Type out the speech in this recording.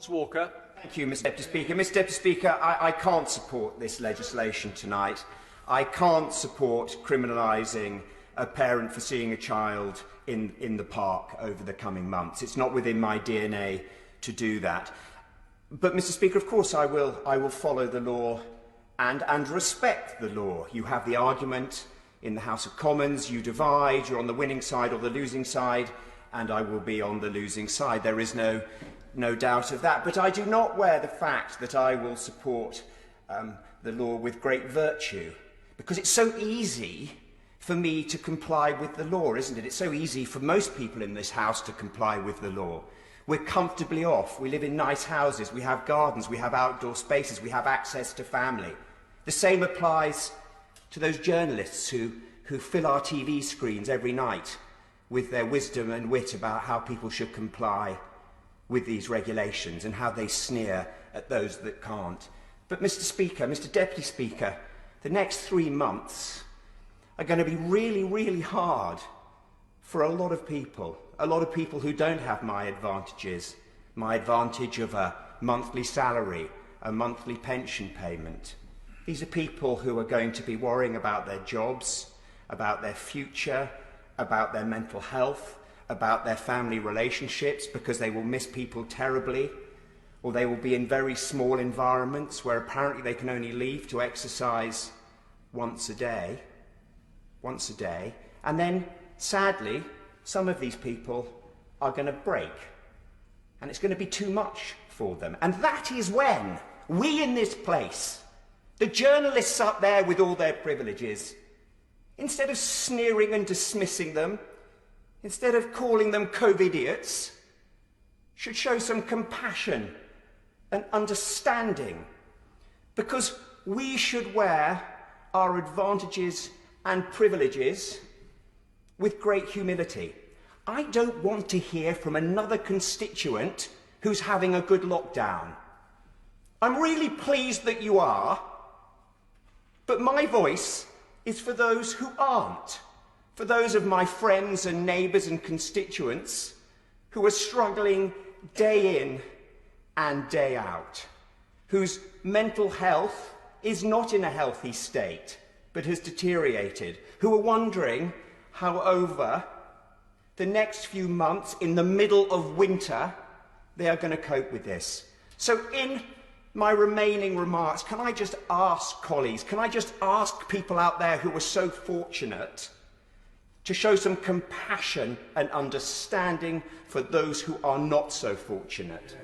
Walker. Thank you, Mr Deputy Speaker. Mr Deputy Speaker, I can't support this legislation tonight. I can't support criminalising a parent for seeing a child in the park over the coming months. It's not within my DNA to do that. But, Mr Speaker, of course I will follow the law and respect the law. You have the argument in the House of Commons, you divide, you're on the winning side or the losing side, and I will be on the losing side. There is no doubt of that. But I do not wear the fact that I will support the law with great virtue, because it's so easy for me to comply with the law, isn't it? It's so easy for most people in this House to comply with the law. We're comfortably off. We live in nice houses. We have gardens. We have outdoor spaces. We have access to family. The same applies to those journalists who fill our TV screens every night with their wisdom and wit about how people should comply with these regulations and how they sneer at those that can't. But, Mr Speaker, Mr Deputy Speaker, the next 3 months are going to be really, really hard for a lot of people who don't have my advantages, my advantage of a monthly salary, a monthly pension payment. These are people who are going to be worrying about their jobs, about their future, about their mental health, about their family relationships, because they will miss people terribly, or they will be in very small environments where apparently they can only leave to exercise once a day, and then, sadly, some of these people are going to break, and it's going to be too much for them. And that is when we in this place, the journalists up there with all their privileges, instead of sneering and dismissing them, instead of calling them COVIDiots, should show some compassion and understanding, because we should wear our advantages and privileges with great humility. I don't want to hear from another constituent who's having a good lockdown. I'm really pleased that you are, but my voice is for those who aren't, for those of my friends and neighbours and constituents who are struggling day in and day out, whose mental health is not in a healthy state but has deteriorated, who are wondering how over the next few months in the middle of winter they are going to cope with this. So in my remaining remarks, can I just ask colleagues, can I just ask people out there who were so fortunate to show some compassion and understanding for those who are not so fortunate?